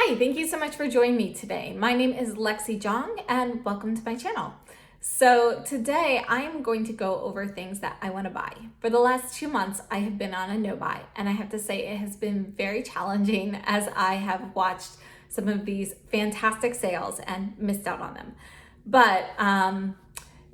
Hi, thank you so much for joining me today. My name is Lexi Jong and welcome to my channel. So today I am going to go over things that I want to buy. For the last 2 months, I have been on a no buy, and I have to say it has been very challenging as I have watched some of these fantastic sales and missed out on them. But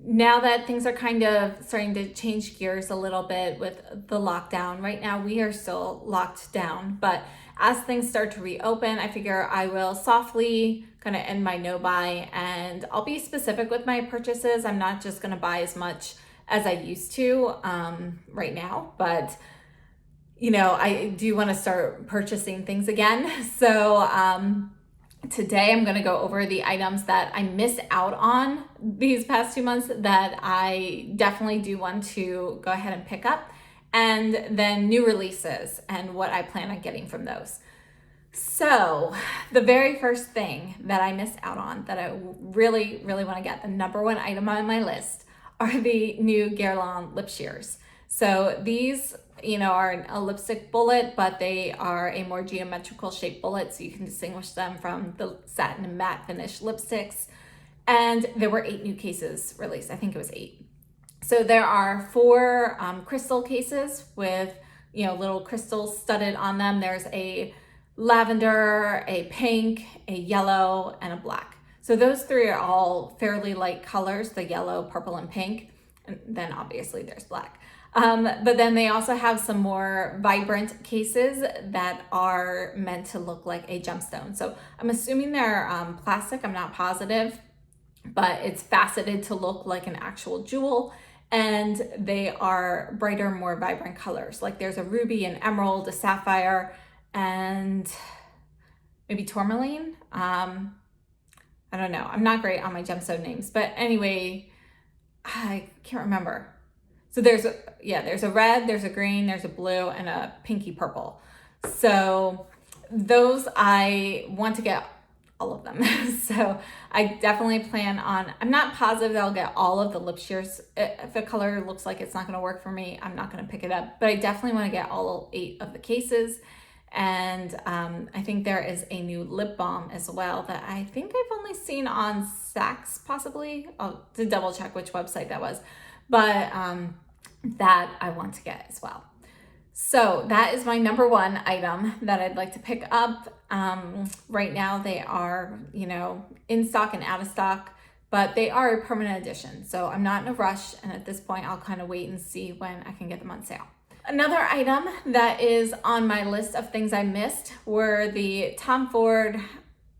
now that things are kind of starting to change gears a little bit with the lockdown, right now we are still locked down, but as things start to reopen, I figure I will softly kind of end my no buy, and I'll be specific with my purchases. I'm not just going to buy as much as I used to right now, but I do want to start purchasing things again. So today I'm going to go over the items that I missed out on these past 2 months that I definitely do want to go ahead and pick up, and then new releases and what I plan on getting from those. So the very first thing that I missed out on that I really want to get, the number one item on my list, are the new Guerlain lip sheers. So these are a lipstick bullet, but they are a more geometrical shaped bullet, so you can distinguish them from the satin and matte finish lipsticks. And there were 8 new cases released. I think it was 8. So there are 4 crystal cases with little crystals studded on them. There's a lavender, a pink, a yellow, and a black. So those 3 are all fairly light colors, the yellow, purple, and pink. And then obviously there's black. But then they also have some more vibrant cases that are meant to look like a gemstone. So I'm assuming they're plastic, I'm not positive, but it's faceted to look like an actual jewel. And they are brighter, more vibrant colors. Like there's a ruby, an emerald, a sapphire, and maybe tourmaline. I don't know. I'm not great on my gemstone names, but anyway, I can't remember. So there's a red, there's a green, there's a blue, and a pinky purple. So those I want to get all of them. So I definitely plan on, I'm not positive that I'll get all of the lip sheers. If a color looks like it's not going to work for me, I'm not going to pick it up, but I definitely want to get all 8 of the cases. And I think there is a new lip balm as well that I think I've only seen on Saks, possibly. I'll to double check which website that was, but that I want to get as well. So that is my number one item that I'd like to pick up. Right now they are, in stock and out of stock, but they are a permanent edition. So I'm not in a rush. And at this point, I'll kind of wait and see when I can get them on sale. Another item that is on my list of things I missed were the Tom Ford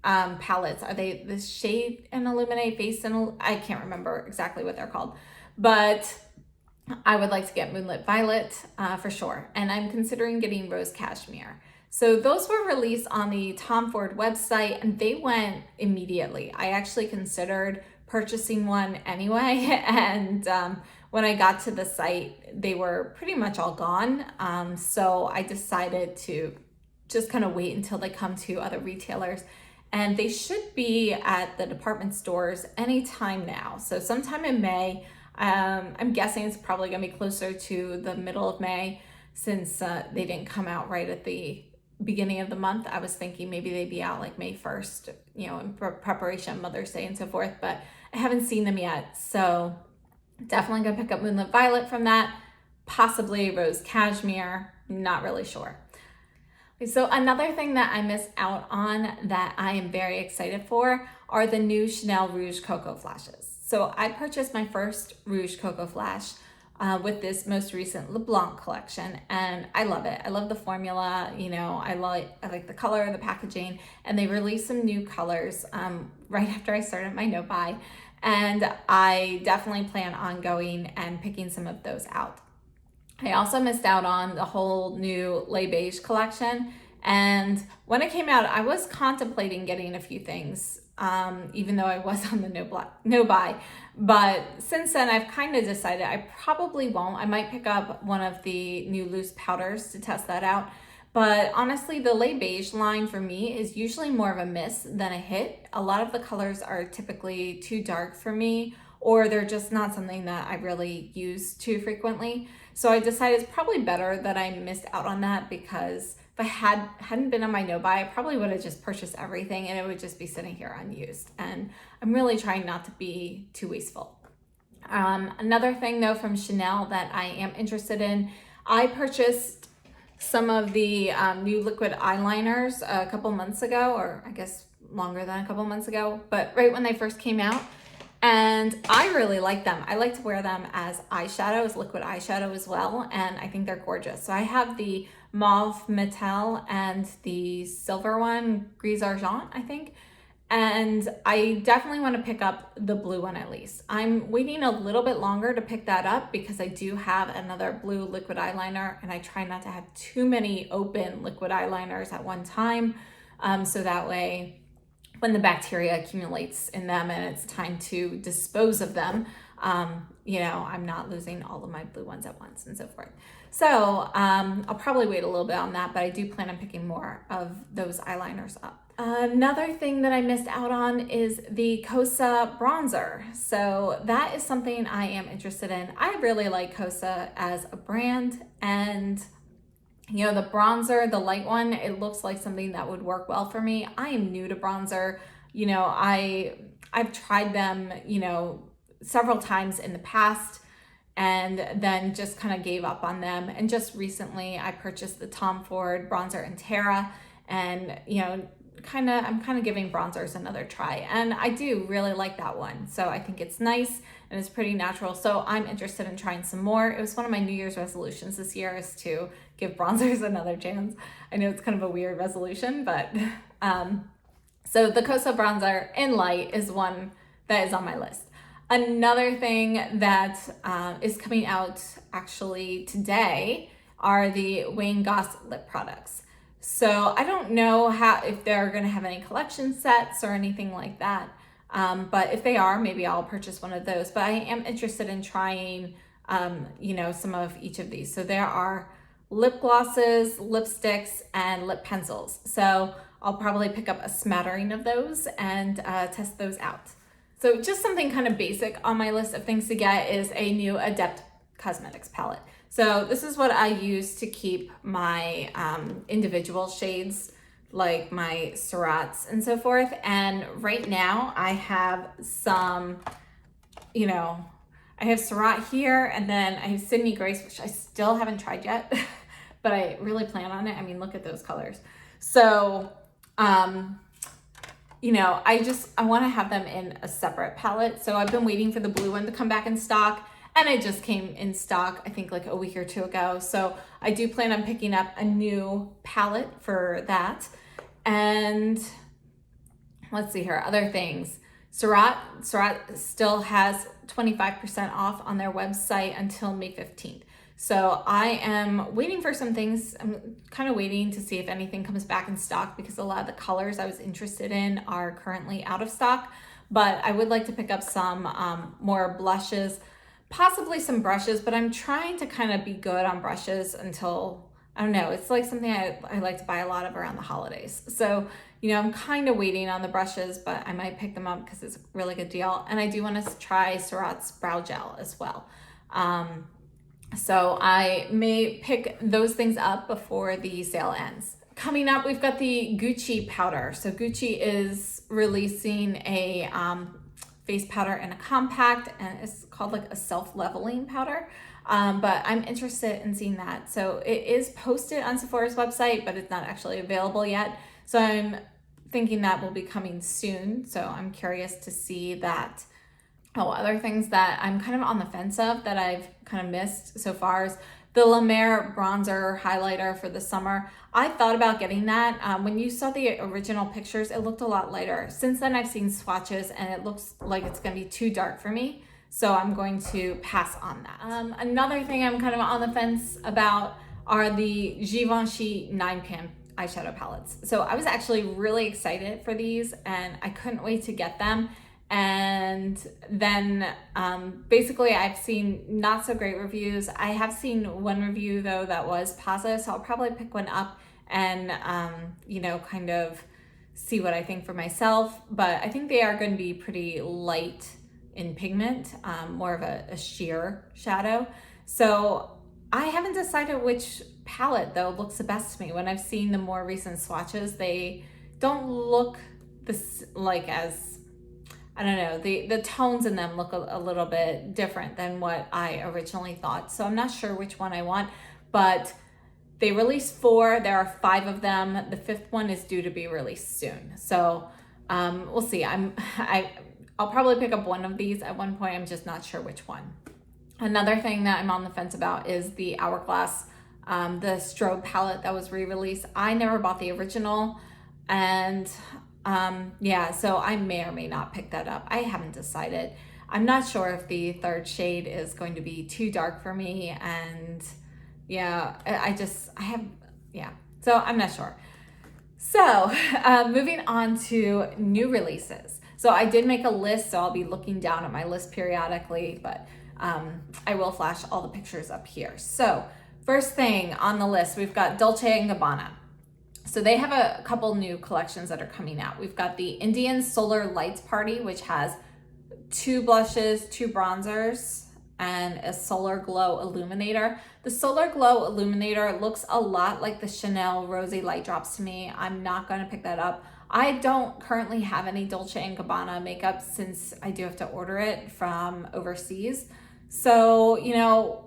palettes. Are they the Shade and Illuminate, Face and I can't remember exactly what they're called, but I would like to get Moonlit Violet for sure. And I'm considering getting Rose Cashmere. So those were released on the Tom Ford website and they went immediately. I actually considered purchasing one anyway. And when I got to the site, they were pretty much all gone. So I decided to just kind of wait until they come to other retailers. And they should be at the department stores anytime now. So sometime in May. I'm guessing it's probably going to be closer to the middle of May since they didn't come out right at the beginning of the month. I was thinking maybe they'd be out like May 1st, in preparation, Mother's Day and so forth, but I haven't seen them yet. So definitely going to pick up Moonlit Violet from that, possibly Rose Cashmere, not really sure. So another thing that I missed out on that I am very excited for are the new Chanel Rouge Cocoa Flashes. So I purchased my first Rouge Cocoa Flash with this most recent Le Blanc collection, and I love it. I love the formula. I like the color, the packaging, and they released some new colors right after I started my no buy, and I definitely plan on going and picking some of those out. I also missed out on the whole new Les Beige collection, and when it came out, I was contemplating getting a few things. Even though I was on the no buy. But since then, I've kind of decided I probably won't. I might pick up one of the new loose powders to test that out. But honestly, the Les Beige line for me is usually more of a miss than a hit. A lot of the colors are typically too dark for me, or they're just not something that I really use too frequently. So I decided it's probably better that I missed out on that, because if if I hadn't been on my no-buy, I probably would have just purchased everything and it would just be sitting here unused. And I'm really trying not to be too wasteful. Another thing though from Chanel that I am interested in, I purchased some of the new liquid eyeliners a couple months ago, or I guess longer than a couple months ago, but right when they first came out. And I really like them. I like to wear them as eyeshadow, as liquid eyeshadow as well. And I think they're gorgeous. So I have the Mauve Metal and the silver one, Gris Argent, I think. And I definitely want to pick up the blue one at least. I'm waiting a little bit longer to pick that up because I do have another blue liquid eyeliner and I try not to have too many open liquid eyeliners at one time. So that way, when the bacteria accumulates in them and it's time to dispose of them, I'm not losing all of my blue ones at once and so forth. So I'll probably wait a little bit on that, but I do plan on picking more of those eyeliners up. Another thing that I missed out on is the Cosa bronzer. So that is something I am interested in. I really like Cosa as a brand, and the bronzer, the light one, it looks like something that would work well for me. I am new to bronzer. I've tried them, several times in the past and then just kind of gave up on them. And just recently I purchased the Tom Ford bronzer in Terra, and I'm kind of giving bronzers another try, and I do really like that one. So I think it's nice and it's pretty natural. So I'm interested in trying some more. It was one of my New Year's resolutions this year is to give bronzers another chance. I know it's kind of a weird resolution, but so the Cosa bronzer in light is one that is on my list. Another thing that is coming out actually today are the Wayne Goss lip products. So I don't know if they're going to have any collection sets or anything like that. But if they are, maybe I'll purchase one of those. But I am interested in trying, some of each of these. So there are lip glosses, lipsticks, and lip pencils. So I'll probably pick up a smattering of those and test those out. So just something kind of basic on my list of things to get is a new Adept Cosmetics palette. So this is what I use to keep my individual shades, like my Surats and so forth. And right now I have some, I have Surat here, and then I have Sydney Grace, which I still haven't tried yet, but I really plan on it. I mean, look at those colors. So, I want to have them in a separate palette. So I've been waiting for the blue one to come back in stock. And it just came in stock, I think like a week or two ago. So I do plan on picking up a new palette for that. And let's see here, other things. Surat still has 25% off on their website until May 15th. So I am waiting for some things. I'm kind of waiting to see if anything comes back in stock because a lot of the colors I was interested in are currently out of stock. But I would like to pick up some more blushes, possibly some brushes, but I'm trying to kind of be good on brushes until, I don't know, it's like something I like to buy a lot of around the holidays. So, I'm kind of waiting on the brushes, but I might pick them up because it's a really good deal. And I do want to try Surat's brow gel as well. So I may pick those things up before the sale ends. Coming up, we've got the Gucci powder. So Gucci is releasing a face powder in a compact, and it's called like a self-leveling powder. But I'm interested in seeing that. So it is posted on Sephora's website, but it's not actually available yet. So I'm thinking that will be coming soon. So I'm curious to see that. Other things that I'm kind of on the fence of that I've kind of missed so far is the Mer bronzer highlighter for the summer. I thought about getting that. When you saw the original pictures, it looked a lot lighter. Since then, I've seen swatches and it looks like it's going to be too dark for me. So I'm going to pass on that. Another thing I'm kind of on the fence about are the Givenchy 9pan eyeshadow palettes. So I was actually really excited for these and I couldn't wait to get them. And then basically I've seen not so great reviews. I have seen one review though that was positive, so I'll probably pick one up and kind of see what I think for myself. But I think they are going to be pretty light in pigment, more of a sheer shadow. So I haven't decided which palette though looks the best to me. When I've seen the more recent swatches, they don't look this like as, I don't know, the tones in them look a little bit different than what I originally thought. So I'm not sure which one I want, but they released 4. There are 5 of them. The 5th one is due to be released soon. So we'll see. I'll probably pick up one of these at one point. I'm just not sure which one. Another thing that I'm on the fence about is the Hourglass, the strobe palette that was re-released. I never bought the original, and yeah, so I may or may not pick that up. I haven't decided. I'm not sure if the 3rd shade is going to be too dark for me, and yeah, so I'm not sure. So moving on to new releases. So I did make a list, so I'll be looking down at my list periodically, but I will flash all the pictures up here. So first thing on the list, we've got Dolce & Gabbana. So they have a couple new collections that are coming out. We've got the Indian Solar Lights Party, which has 2 blushes, 2 bronzers, and a Solar Glow Illuminator. The Solar Glow Illuminator looks a lot like the Chanel Rosy Light Drops to me. I'm not going to pick that up. I don't currently have any Dolce & Gabbana makeup since I do have to order it from overseas. So, you know,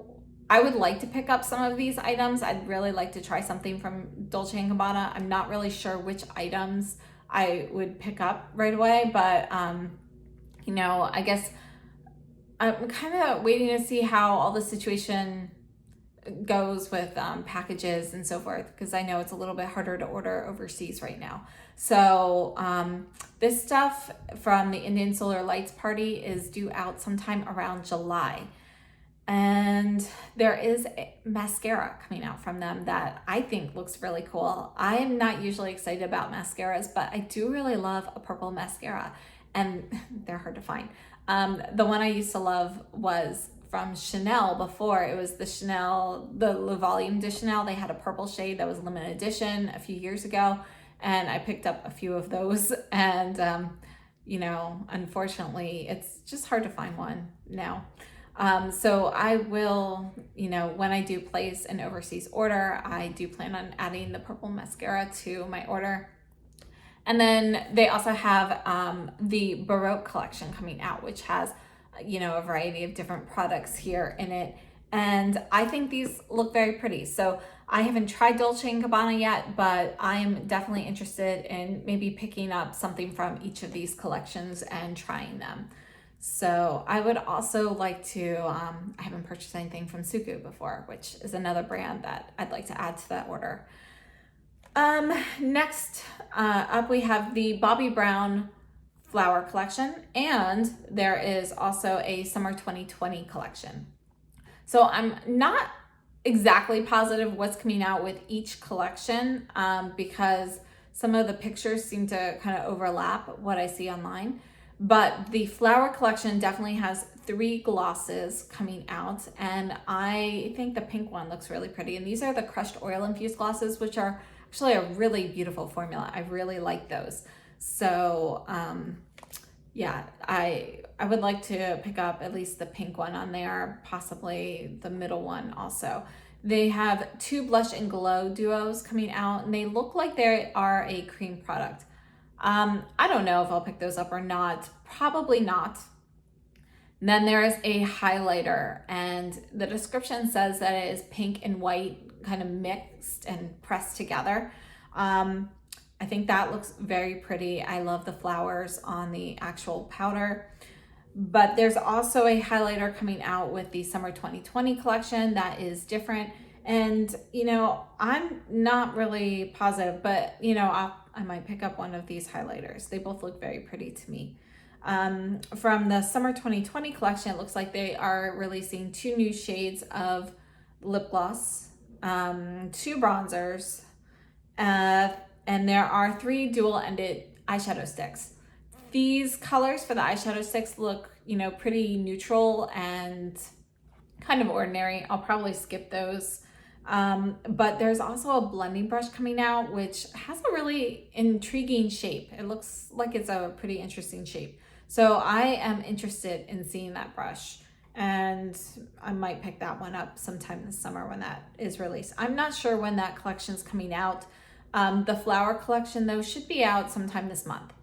I would like to pick up some of these items. I'd really like to try something from Dolce & Gabbana. I'm not really sure which items I would pick up right away, but, you know, I guess I'm kind of waiting to see how all the situation goes with packages and so forth, because I know it's a little bit harder to order overseas right now. So this stuff from the Indian Solar Lights Party is due out sometime around July. And there is a mascara coming out from them that I think looks really cool. I am not usually excited about mascaras, but I do really love a purple mascara, and they're hard to find. The one I used to love was from Chanel before. It was the Chanel, the Le Volume de Chanel. They had a purple shade that was limited edition a few years ago, and I picked up a few of those, and you know, unfortunately it's just hard to find one now. So I will, you know, when I do place an overseas order, I do plan on adding the purple mascara to my order. And then they also have the Baroque collection coming out, which has, you know, a variety of different products here in it. And I think these look very pretty. So I haven't tried Dolce & Gabbana yet, but I'm definitely interested in maybe picking up something from each of these collections and trying them. So I would also like to, I haven't purchased anything from Suku before, which is another brand that I'd like to add to that order. Next up we have the Bobbi Brown flower collection, and there is also a summer 2020 collection. So I'm not exactly positive what's coming out with each collection because some of the pictures seem to kind of overlap what I see online. But the flower collection definitely has 3 glosses coming out, and I think the pink one looks really pretty. And these are the crushed oil infused glosses, which are actually a really beautiful formula. I really like those. So yeah, I would like to pick up at least the pink one on there, possibly the middle one also. They have 2 blush and glow duos coming out, and they look like they are a cream product. I don't know if I'll pick those up or not. Probably not. And then there is a highlighter, and the description says that it is pink and white kind of mixed and pressed together. I think that looks very pretty. I love the flowers on the actual powder. But there's also a highlighter coming out with the summer 2020 collection that is different. And, you know, I'm not really positive, but, you know, I might pick up one of these highlighters. They both look very pretty to me. From the summer 2020 collection, it looks like they are releasing 2 new shades of lip gloss, 2 bronzers, and there are 3 dual-ended eyeshadow sticks. These colors for the eyeshadow sticks look, you know, pretty neutral and kind of ordinary. I'll probably skip those. But there's also a blending brush coming out, which has a really intriguing shape. It looks like it's a pretty interesting shape. So I am interested in seeing that brush. and I might pick that one up sometime this summer when that is released. I'm not sure when that collection's coming out. The flower collection though should be out sometime this month.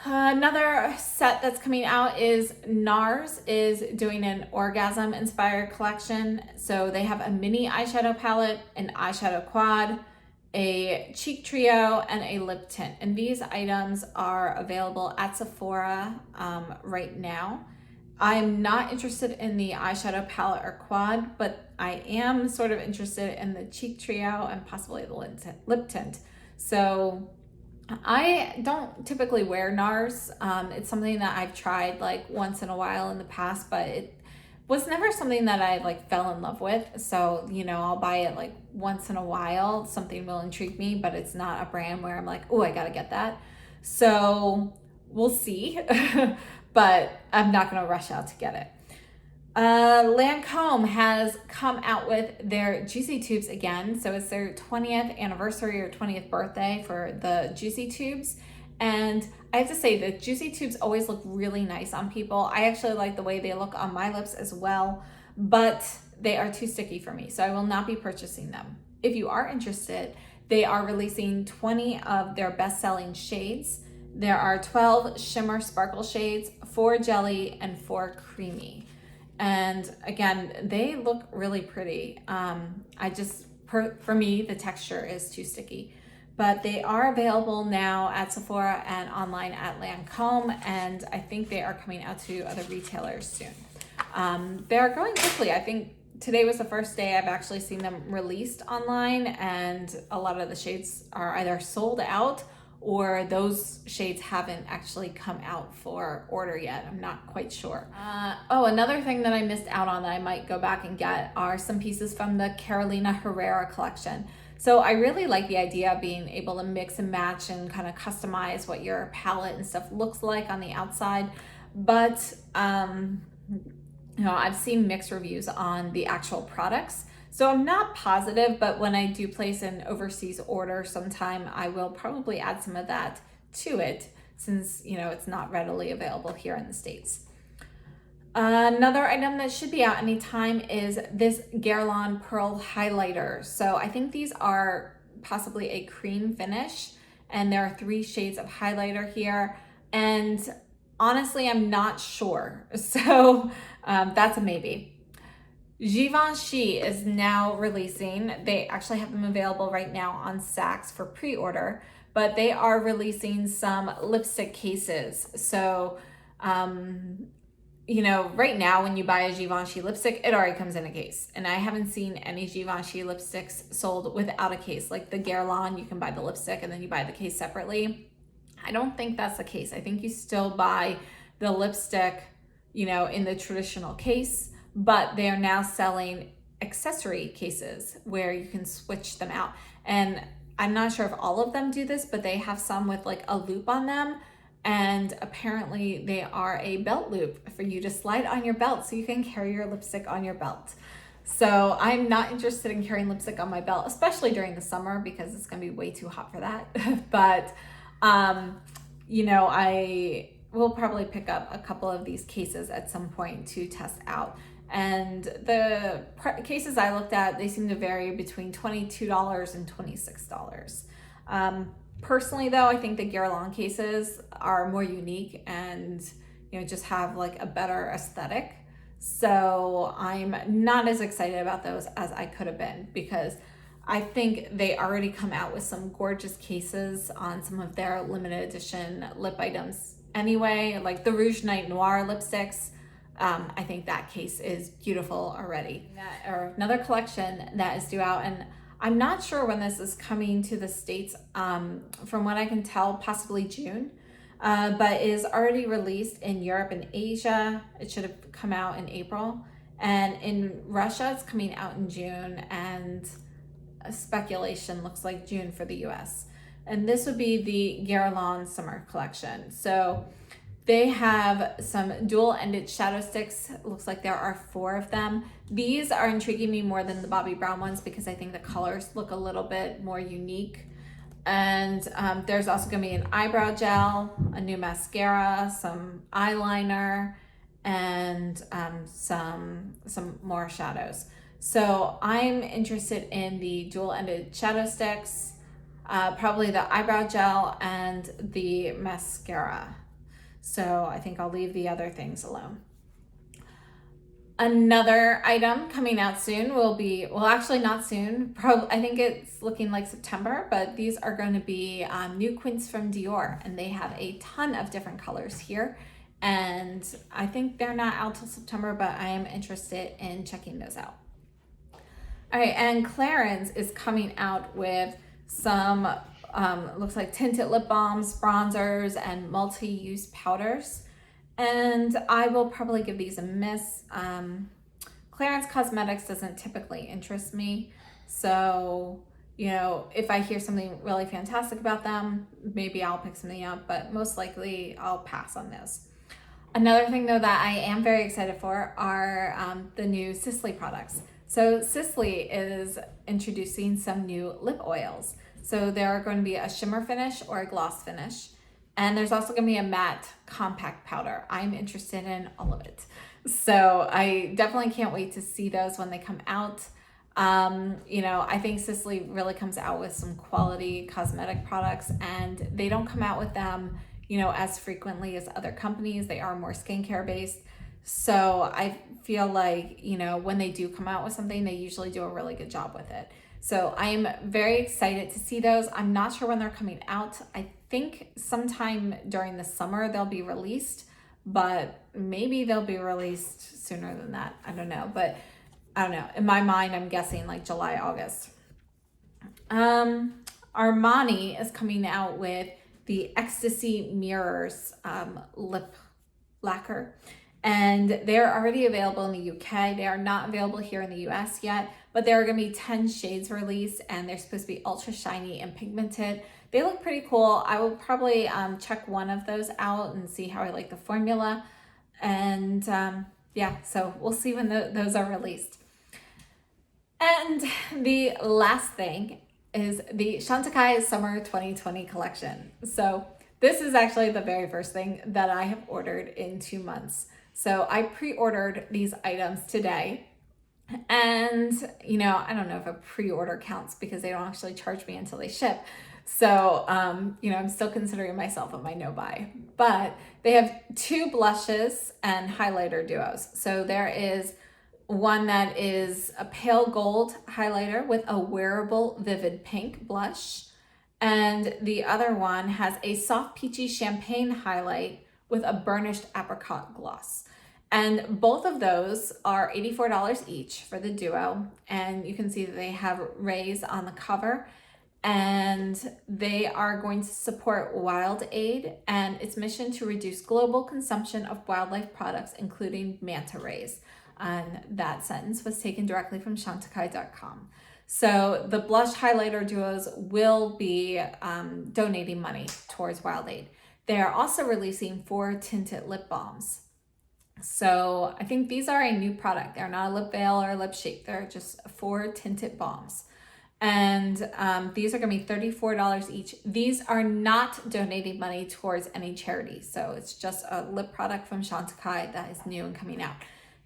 Another set that's coming out is NARS is doing an orgasm inspired collection. So they have a mini eyeshadow palette, an eyeshadow quad, a cheek trio, and a lip tint. And these items are available at Sephora right now. I'm not interested in the eyeshadow palette or quad, but I am sort of interested in the cheek trio and possibly the lip tint. So I don't typically wear NARS. It's something that I've tried like once in a while in the past, but it was never something that I like fell in love with. So, you know, I'll buy it like once in a while. Something will intrigue me, but it's not a brand where I'm like, oh, I gotta get that. So we'll see, but I'm not gonna rush out to get it. Lancome has come out with their Juicy Tubes again. So it's their 20th anniversary or 20th birthday for the Juicy Tubes. And I have to say the Juicy Tubes always look really nice on people. I actually like the way they look on my lips as well, but they are too sticky for me. So I will not be purchasing them. If you are interested, they are releasing 20 of their best-selling shades. There are 12 shimmer sparkle shades, 4 jelly, and 4 creamy. And again, they look really pretty. For me, the texture is too sticky. But they are available now at Sephora and online at Lancome, and I think they are coming out to other retailers soon. They're going quickly. I think today was the first day I've actually seen them released online, and a lot of the shades are either sold out or those shades haven't actually come out for order yet. I'm not quite sure. Another thing that I missed out on that I might go back and get are some pieces from the Carolina Herrera collection. So I really like the idea of being able to mix and match and kind of customize what your palette and stuff looks like on the outside. But, you know, I've seen mixed reviews on the actual products. So I'm not positive, but when I do place an overseas order sometime, I will probably add some of that to it since, you know, it's not readily available here in the States. Another item that should be out anytime is this Guerlain Pearl Highlighter. So I think these are possibly a cream finish, and there are 3 shades of highlighter here. And honestly, I'm not sure. So that's a maybe. Givenchy is now releasing, they actually have them available right now on Saks for pre-order, but they are releasing some lipstick cases. So, you know, right now when you buy a Givenchy lipstick, it already comes in a case. And I haven't seen any Givenchy lipsticks sold without a case. Like the Guerlain, you can buy the lipstick and then you buy the case separately. I don't think that's the case. I think you still buy the lipstick, you know, in the traditional case, but they are now selling accessory cases where you can switch them out. And I'm not sure if all of them do this, but they have some with like a loop on them. And apparently they are a belt loop for you to slide on your belt so you can carry your lipstick on your belt. So I'm not interested in carrying lipstick on my belt, especially during the summer because it's gonna be way too hot for that. But, you know, I will probably pick up a couple of these cases at some point to test out. And the cases I looked at, they seem to vary between $22 and $26. Personally though, I think the Guerlain cases are more unique and, you know, just have like a better aesthetic. So I'm not as excited about those as I could have been because I think they already come out with some gorgeous cases on some of their limited edition lip items anyway, like the Rouge Night Noir lipsticks. I think that case is beautiful already. Or another collection that is due out, and I'm not sure when this is coming to the States. From what I can tell, possibly June, but is already released in Europe and Asia. It should have come out in April. And in Russia, it's coming out in June, and speculation looks like June for the US. And this would be the Guerlain Summer Collection. So they have some dual-ended shadow sticks. It looks like there are 4 of them. These are intriguing me more than the Bobbi Brown ones because I think the colors look a little bit more unique. And there's also gonna be an eyebrow gel, a new mascara, some eyeliner, and some more shadows. So I'm interested in the dual-ended shadow sticks, probably the eyebrow gel and the mascara. So I think I'll leave the other things alone. Another item coming out soon will be, well, actually not soon, probably, I think it's looking like September, but these are going to be new Quints from Dior, and they have a ton of different colors here. And I think they're not out till September, but I am interested in checking those out. All right, and Clarins is coming out with some, looks like tinted lip balms, bronzers, and multi-use powders. And I will probably give these a miss. Clarins Cosmetics doesn't typically interest me. So, you know, if I hear something really fantastic about them, maybe I'll pick something up, but most likely I'll pass on those. Another thing though that I am very excited for are the new Sisley products. So Sisley is introducing some new lip oils. So there are going to be a shimmer finish or a gloss finish. And there's also going to be a matte compact powder. I'm interested in all of it. So I definitely can't wait to see those when they come out. You know, I think Sisley really comes out with some quality cosmetic products, and they don't come out with them, you know, as frequently as other companies. They are more skincare based. So I feel like, you know, when they do come out with something, they usually do a really good job with it. So I'm very excited to see those. I'm not sure when they're coming out. I think sometime during the summer they'll be released, but maybe they'll be released sooner than that. I don't know, but I don't know. In my mind, I'm guessing like July, August. Armani is coming out with the Ecstasy Mirrors lip lacquer. And they're already available in the UK. They are not available here in the US yet, but there are going to be 10 shades released, and they're supposed to be ultra shiny and pigmented. They look pretty cool. I will probably check one of those out and see how I like the formula. And yeah, so we'll see when those are released. And the last thing is the Chantecaille Summer 2020 collection. So this is actually the very first thing that I have ordered in 2 months. So I pre-ordered these items today, and you know, I don't know if a pre-order counts because they don't actually charge me until they ship. So, you know, I'm still considering myself a my no buy, but they have 2 blushes and highlighter duos. So there is one that is a pale gold highlighter with a wearable vivid pink blush. And the other one has a soft peachy champagne highlight with a burnished apricot gloss. And both of those are $84 each for the duo. And you can see that they have rays on the cover, and they are going to support Wild Aid and its mission to reduce global consumption of wildlife products, including manta rays. And that sentence was taken directly from Chantecaille.com. So the blush highlighter duos will be donating money towards Wild Aid. They are also releasing 4 tinted lip balms. So I think these are a new product. They're not a lip veil or a lip shape. They're just 4 tinted balms. And these are going to be $34 each. These are not donating money towards any charity. So it's just a lip product from Chantecaille that is new and coming out.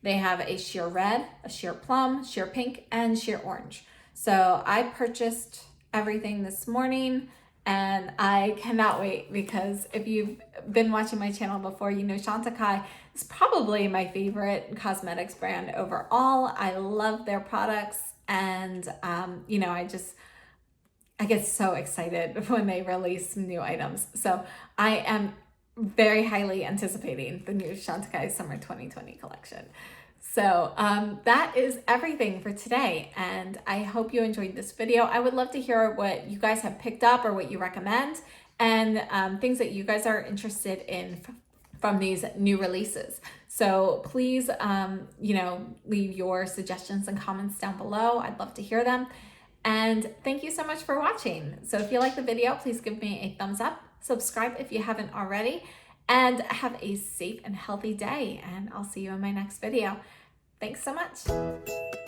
They have a sheer red, a sheer plum, sheer pink, and sheer orange. So I purchased everything this morning, and I cannot wait, because if you've been watching my channel before, you know Chantecaille is probably my favorite cosmetics brand overall. I love their products, and you know, I get so excited when they release some new items. So I am very highly anticipating the new Chantecaille Summer 2020 collection. So that is everything for today, and I hope you enjoyed this video. I would love to hear what you guys have picked up or what you recommend, and things that you guys are interested in from these new releases. So please, you know, leave your suggestions and comments down below. I'd love to hear them. And thank you so much for watching. So if you like the video, please give me a thumbs up, subscribe if you haven't already, and have a safe and healthy day. And I'll see you in my next video. Thanks so much.